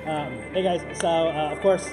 Hey guys, so of course,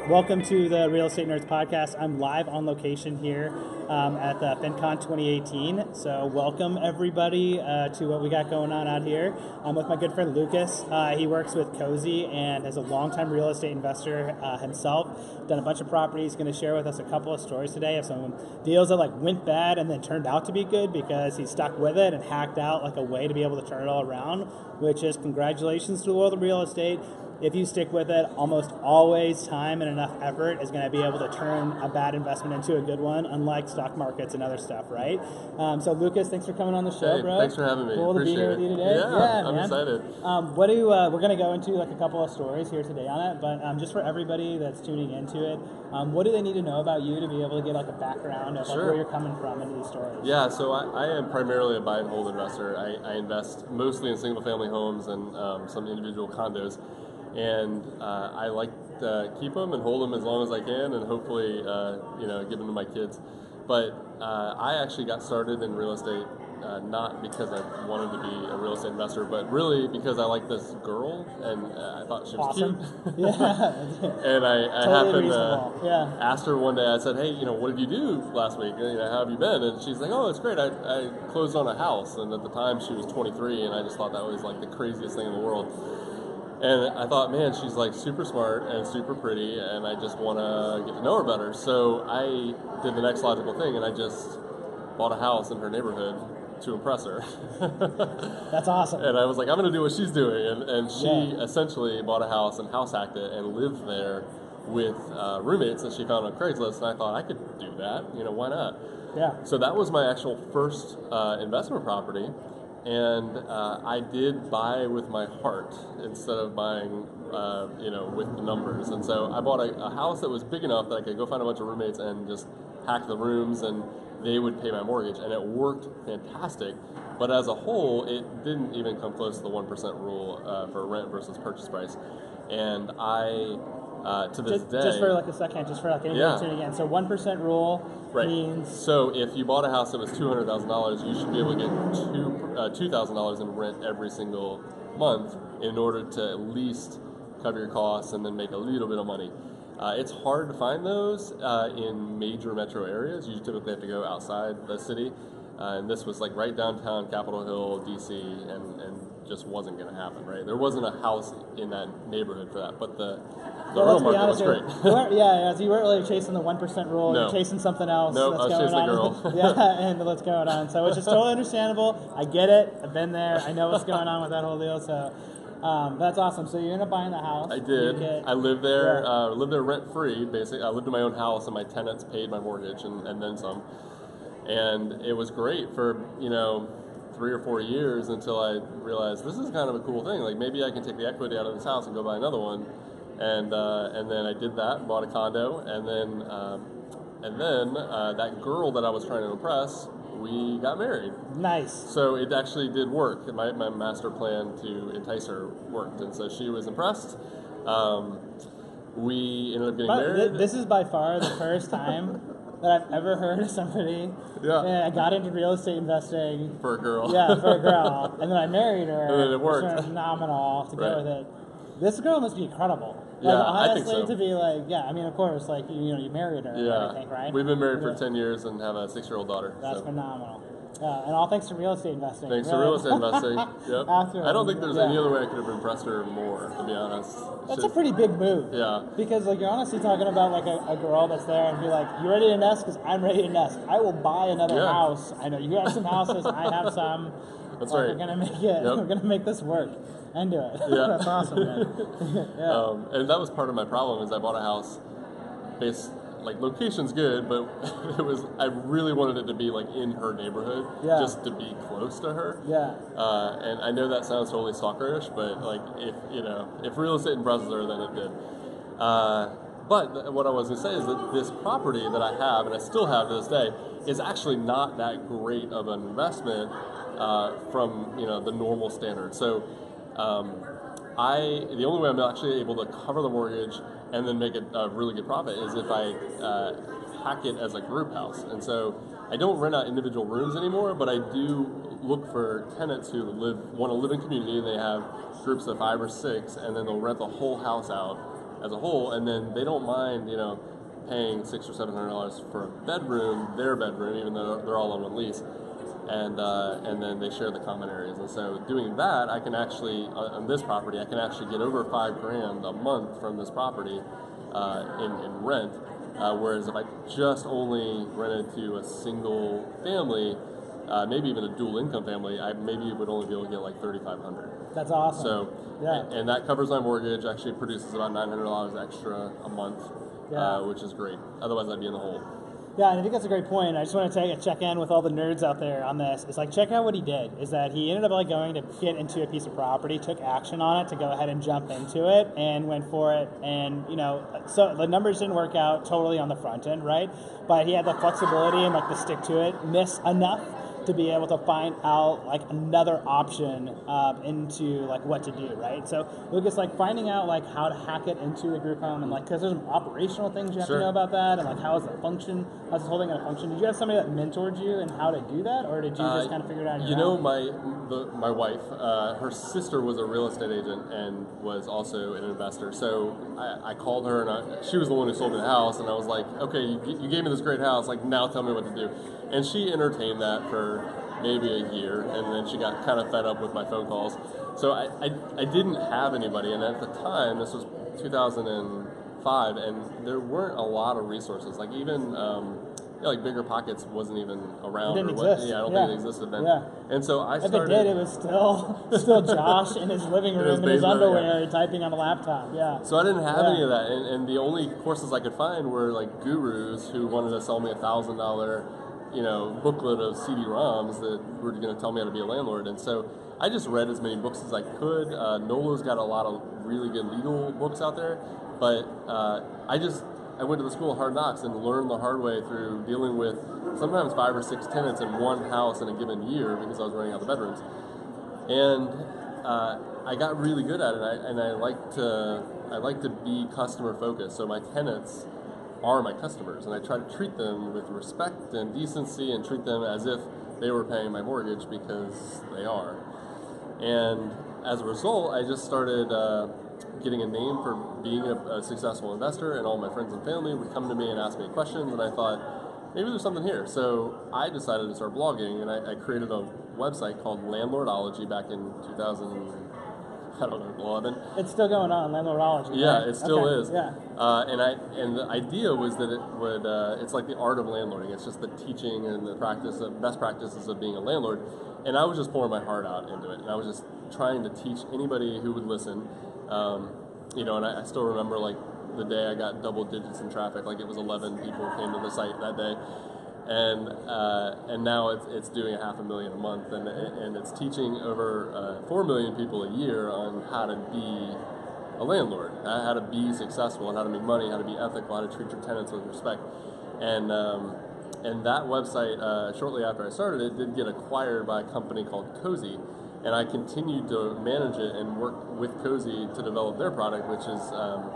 welcome to the Real Estate Nerds podcast. I'm live on location here at the FinCon 2018. So welcome everybody to what we got going on out here. I'm with my good friend Lucas. He works with Cozy and is a longtime real estate investor himself. Done a bunch of properties. Going to share with us a couple of stories today of some deals that went bad and then turned out to be good because he stuck with it and hacked out a way to be able to turn it all around. Which is congratulations to the world of real estate. If you stick with it, almost always time and enough effort is going to be able to turn a bad investment into a good one, unlike stock markets and other stuff, right? So, Lucas, thanks for coming on the show, bro. Thanks for having me. Cool to be here with you today. Yeah, I'm excited. We're going to go into a couple of stories here today on it, but just for everybody that's tuning into it, what do they need to know about you to be able to get a background of where you're coming from into these stories? Yeah, so I am primarily a buy and hold investor. I invest mostly in single family homes and some individual condos. And I like to keep them and hold them as long as I can, and hopefully, give them to my kids. But I actually got started in real estate not because I wanted to be a real estate investor, but really because I liked this girl, and I thought she was awesome. Cute. Yeah. And I totally happened to ask her one day. I said, "Hey, what did you do last week? How have you been?" And she's like, "Oh, it's great. I closed on a house." And at the time, she was 23, and I just thought that was the craziest thing in the world. And I thought, man, she's super smart and super pretty, and I just want to get to know her better. So I did the next logical thing, and I just bought a house in her neighborhood to impress her. That's awesome. And I was like, I'm going to do what she's doing. And she essentially bought a house and house hacked it and lived there with roommates that she found on Craigslist. And I thought I could do that. Why not? Yeah. So that was my actual first investment property. And I did buy with my heart instead of buying, with the numbers. And so I bought a house that was big enough that I could go find a bunch of roommates and just hack the rooms, and they would pay my mortgage. And it worked fantastic. But as a whole, it didn't even come close to the 1% rule for rent versus purchase price. And I, to this day... Just for a second, just for anybody tuning in. So 1% rule means... So if you bought a house that was $200,000, you should be able to get $2,000 in rent every single month in order to at least cover your costs and then make a little bit of money. It's hard to find those in major metro areas. You typically have to go outside the city. And this was right downtown Capitol Hill, DC, and just wasn't going to happen, right? There wasn't a house in that neighborhood for that, but the real market was great. So you weren't really chasing the 1% rule. No. You're chasing something else. No, I was chasing the girl. And what's going on. So which is totally understandable. I get it. I've been there. I know what's going on with that whole deal. So that's awesome. So you ended up buying the house. I did. I lived there. Lived there rent free. Basically, I lived in my own house, and my tenants paid my mortgage and then some. And it was great for 3 or 4 years until I realized this is kind of a cool thing. Maybe I can take the equity out of this house and go buy another one. And then I did that, bought a condo, and then that girl that I was trying to impress, we got married. Nice. So it actually did work. My master plan to entice her worked, and so she was impressed. We ended up getting married. This is by far the first time that I've ever heard of somebody. Yeah. And I got into real estate investing. For a girl. Yeah, for a girl. And then I married her. And then it worked. It was phenomenal to go with it. This girl must be incredible. I think so. To be of course, you married her and everything, right? We've been married for 10 years and have a 6-year-old daughter. That's phenomenal. And all thanks to real estate investing. Thanks to real estate investing. Yep. I don't think there's any other way I could have impressed her more, to be honest. That's a pretty big move. Yeah. Because you're honestly talking about a girl that's there and be like, you ready to nest? Because I'm ready to nest. I will buy another house. I know you have some houses. I have some. That's right. We're gonna make it. Yep. We're gonna make this work and do it. Yeah. That's awesome, man. And that was part of my problem is I bought a house based. Location's good, but I really wanted it to be in her neighborhood, just to be close to her. Yeah. And I know that sounds totally stalkerish, but if real estate impresses her, then it did. But what I was going to say is that this property that I have, and I still have to this day, is actually not that great of an investment from the normal standard. So the only way I'm actually able to cover the mortgage and then make a really good profit is if I hack it as a group house. And so I don't rent out individual rooms anymore, but I do look for tenants who want to live in community, and they have groups of 5 or 6, and then they'll rent the whole house out as a whole, and then they don't mind, paying $600 or $700 for a bedroom, their bedroom, even though they're all on one lease, and then they share the common areas. And so doing that, I can actually on this property, I can actually get over $5,000 a month from this property in rent. Whereas if I just only rented to a single family, maybe even a dual income family, I maybe would only be able to get like $3,500. That's awesome. So, yeah. And that covers my mortgage. Actually, produces about $900 extra a month, which is great. Otherwise, I'd be in the hole. Yeah, and I think that's a great point. I just want to check in with all the nerds out there on this. It's like, check out what he did. Is that he ended up like going to get into a piece of property, took action on it to go ahead and jump into it, and went for it. And so the numbers didn't work out totally on the front end, right? But he had the flexibility and like to stick to it, miss enough to be able to find out like another option into like what to do, right? So Lucas, like finding out like how to hack it into a group home, and like because there's some operational things you have to know about that, and like how's this whole thing gonna function? Did you have somebody that mentored you in how to do that, or did you just kind of figure it out on your own? My wife, her sister was a real estate agent and was also an investor. So I called her, and she was the one who sold me the house, and I was like, okay, you gave me this great house, like now tell me what to do. And she entertained that for maybe a year, and then she got kind of fed up with my phone calls. So I didn't have anybody, and at the time, this was 2005, and there weren't a lot of resources. Like even like Bigger Pockets wasn't even around. It didn't exist. I don't think it existed then. Yeah. And so I started. If it did, it was still Josh in his living room in his underwear typing on a laptop. Yeah. So I didn't have any of that, and the only courses I could find were like gurus who wanted to sell me $1,000 booklet of CD-ROMs that were going to tell me how to be a landlord. And so I just read as many books as I could. Nolo's got a lot of really good legal books out there, but I went to the school of hard knocks and learned the hard way through dealing with sometimes 5 or 6 tenants in one house in a given year because I was renting out the bedrooms. And I got really good at it, and I like to be customer focused. So my tenants are my customers, and I try to treat them with respect and decency and treat them as if they were paying my mortgage, because they are. And as a result, I just started getting a name for being a successful investor, and all my friends and family would come to me and ask me questions, and I thought, maybe there's something here. So I decided to start blogging, and I created a website called Landlordology back in 2011. It's still going on, Landlordology. Yeah, right? it still is. Yeah. And the idea was that it would it's like the art of landlording. It's just the teaching and the best practices of being a landlord. And I was just pouring my heart out into it, and I was just trying to teach anybody who would listen. And I still remember like the day I got double digits in traffic, like it was 11 people came to the site that day. And now it's doing 500,000 a month, and it's teaching over 4 million people a year on how to be a landlord, how to be successful, and how to make money, how to be ethical, how to treat your tenants with respect. And that website, shortly after I started it, did get acquired by a company called Cozy, and I continued to manage it and work with Cozy to develop their product, which is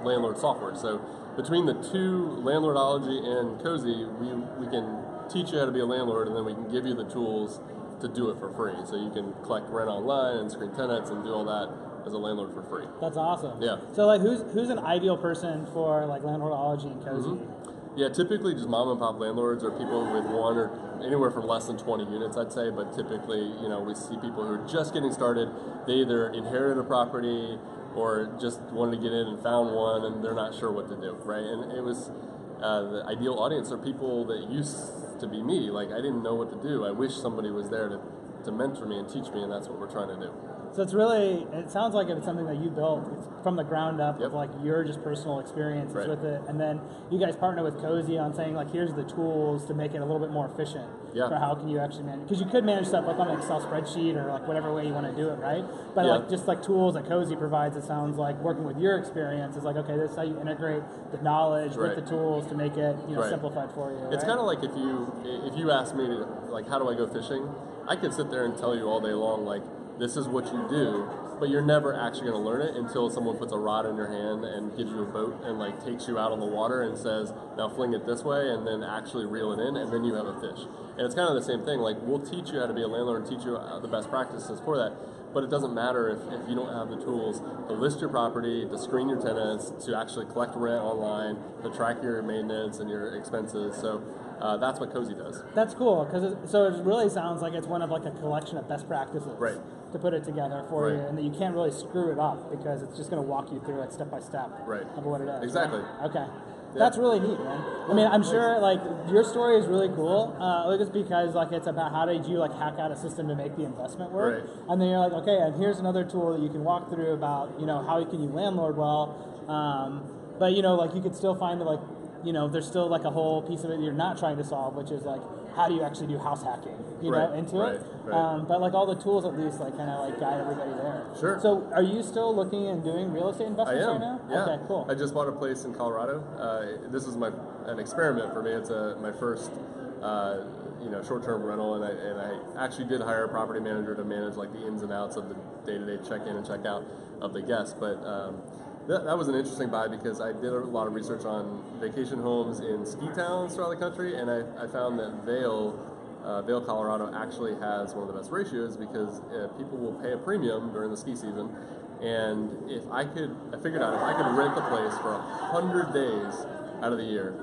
landlord software. So between the two, Landlordology and Cozy, we can teach you how to be a landlord, and then we can give you the tools to do it for free. So you can collect rent online and screen tenants and do all that as a landlord for free. That's awesome. Yeah. So like who's an ideal person for like Landlordology and Cozy? Mm-hmm. Yeah, typically just mom and pop landlords, or people with one or anywhere from less than 20 units, I'd say. But typically, we see people who are just getting started. They either inherited a property or just wanted to get in and found one, and they're not sure what to do, right? And it was the ideal audience are people that used to be me. Like, I didn't know what to do. I wish somebody was there to mentor me and teach me, and that's what we're trying to do. So it sounds like it's something that you built from the ground up, with like your just personal experiences with it, and then you guys partner with Cozy on saying like, here's the tools to make it a little bit more efficient for how can you actually manage, because you could manage stuff like on an Excel spreadsheet or like whatever way you want to do it, right? But like just like tools that Cozy provides, it sounds like working with your experience is like, okay, this is how you integrate the knowledge with the tools to make it simplified for you. It's kind of like if you ask me to, like, how do I go fishing? I could sit there and tell you all day long, like, this is what you do, but you're never actually going to learn it until someone puts a rod in your hand and gives you a boat and like takes you out on the water and says, now fling it this way, and then actually reel it in, and then you have a fish. And it's kind of the same thing. Like, we'll teach you how to be a landlord and teach you the best practices for that, but it doesn't matter if you don't have the tools to list your property, to screen your tenants, to actually collect rent online, to track your maintenance and your expenses. So that's what Cozy does. That's cool, because it really sounds like it's one of like a collection of best practices, right, to put it together for you, and that you can't really screw it up because it's just going to walk you through it step by step, right, of what it is. Exactly. Right? Okay. Yeah. That's really neat, man. I mean, I'm sure like your story is really cool. Just because like it's about how did you like hack out a system to make the investment work, right, and then you're like, okay, and here's another tool that you can walk through about how can you landlord well, but like you could still find like there's still like a whole piece of it you're not trying to solve, which is like how do you actually do house hacking, into it. Right. But like all the tools at least like kind of like guide everybody there. Sure. So are you still looking and doing real estate investments right now? Yeah. Okay, cool. I just bought a place in Colorado. This is an experiment for me. It's my first short-term rental, and I actually did hire a property manager to manage like the ins and outs of the day-to-day check-in and check-out of the guests. But that was an interesting buy because I did a lot of research on vacation homes in ski towns throughout the country, and I found that Vail, Colorado actually has one of the best ratios because people will pay a premium during the ski season. And I figured out if I could rent the place for 100 days out of the year,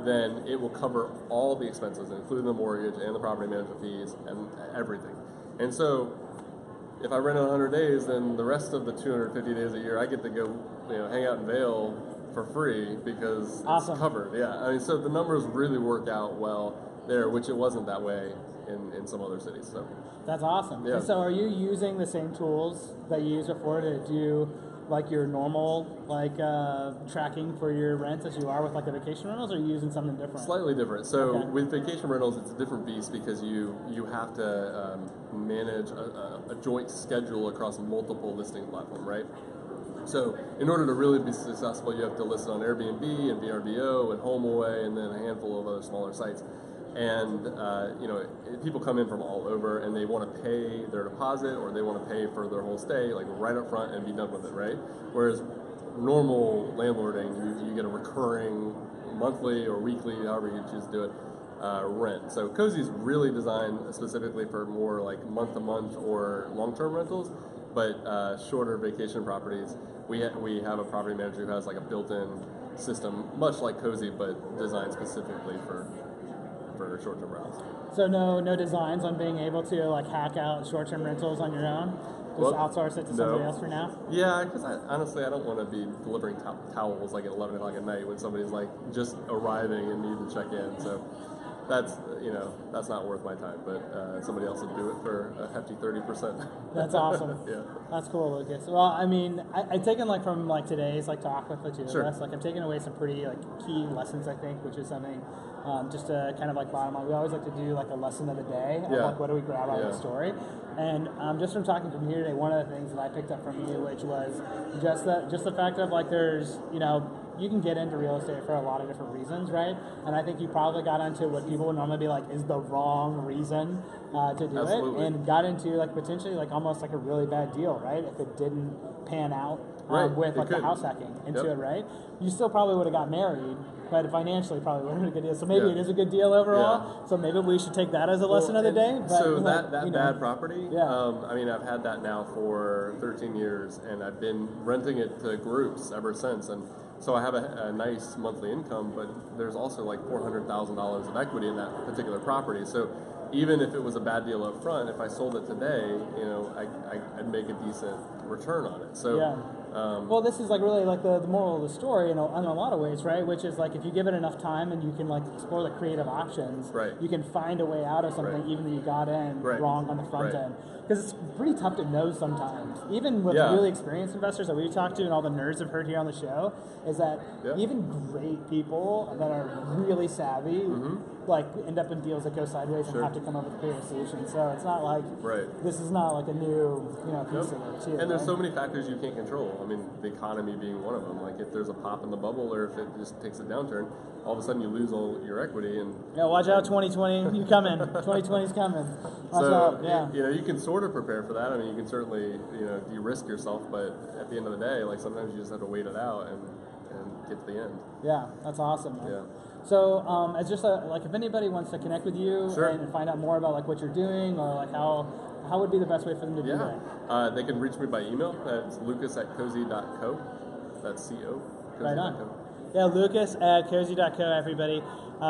then it will cover all the expenses, including the mortgage and the property management fees and everything. And so if I rent it 100 days, then the rest of the 250 days a year, I get to go, hang out in Vail for free because it's covered. Yeah, I mean, so the numbers really work out well there, which it wasn't that way in some other cities. So that's awesome. Yeah. And so are you using the same tools that you used before to do like your normal tracking for your rents as you are with like the vacation rentals, or are you using something different? Slightly different. So with vacation rentals, it's a different beast because you have to manage a joint schedule across multiple listing platforms, right? So in order to really be successful, you have to list it on Airbnb and VRBO and HomeAway and then a handful of other smaller sites. And people come in from all over and they want to pay their deposit or they want to pay for their whole stay like right up front and be done with it, right? Whereas normal landlording, you get a recurring monthly or weekly, however you choose to do it, rent. So Cozy's really designed specifically for more like month-to-month or long-term rentals, but shorter vacation properties. We have a property manager who has like a built-in system, much like Cozy, but designed specifically for short-term rentals. So no designs on being able to like hack out short-term rentals on your own? Just outsource it to somebody else for now? Yeah, because honestly, I don't want to be delivering towels like at 11 o'clock at night when somebody's like just arriving and need to check in. So that's not worth my time. But somebody else will do it for a hefty 30%. That's awesome. Yeah, that's cool, Lucas. Well, I mean, I've taken like from like today's like talk with the two of us. Like I'm taking away some pretty like key lessons, I think, which is something just to kind of like bottom line. We always like to do like a lesson of the day. Of, like what do we grab out of the story? And just from talking from here today, one of the things that I picked up from you, which was just the fact of like there's you can get into real estate for a lot of different reasons, right? And I think you probably got into what people would normally be like is the wrong reason to do it, and got into like potentially like almost like a really bad deal, right? If it didn't pan out with like the house hacking into it, right? You still probably would have got married, but financially probably would have been a good deal. So maybe it is a good deal overall. Yeah. So maybe we should take that as a lesson of the day. But, so that bad property, I mean, I've had that now for 13 years, and I've been renting it to groups ever since. And so I have a nice monthly income, but there's also like $400,000 of equity in that particular property. So even if it was a bad deal up front, if I sold it today, I'd make a decent return on it. So well, this is like really like the moral of the story in a lot of ways, right? Which is like if you give it enough time and you can like explore the creative options, you can find a way out of something even though you got in wrong on the front end. Because it's pretty tough to know sometimes. Even with really experienced investors that we've talked to and all the nerds have heard here on the show, is that even great people that are really savvy like end up in deals that go sideways and have to come up with creative solutions. So it's not like this is not like a new piece of it too. And there's so many factors you can't control. I mean, the economy being one of them. Like if there's a pop in the bubble or if it just takes a downturn, all of a sudden you lose all your equity. And watch out, 2020, you coming. 2020's coming. Watch out. You can sort sort of prepare for that. I mean, you can certainly, de-risk yourself, but at the end of the day, like sometimes you just have to wait it out and get to the end. Yeah, that's awesome. Yeah. So, as just like, if anybody wants to connect with you Sure. and find out more about like what you're doing, or like how would be the best way for them to do that? They can reach me by email. That's lucas@cozy.co. That's CO. Right on. Yeah, Lucas at cozy.co, everybody.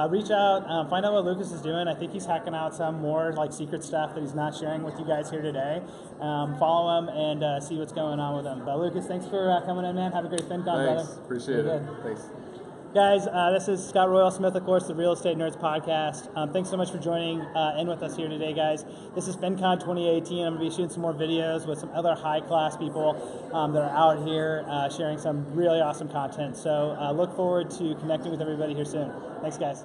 Reach out, find out what Lucas is doing. I think he's hacking out some more like secret stuff that he's not sharing with you guys here today. Follow him and see what's going on with him. But Lucas, thanks for coming in, man. Have a great FinCon, brother. Thanks. Appreciate it. Thanks. Guys, this is Scott Royal Smith, of course, the Real Estate Nerds podcast. Thanks so much for joining in with us here today, guys. This is FinCon 2018. I'm going to be shooting some more videos with some other high-class people that are out here sharing some really awesome content. So look forward to connecting with everybody here soon. Thanks, guys.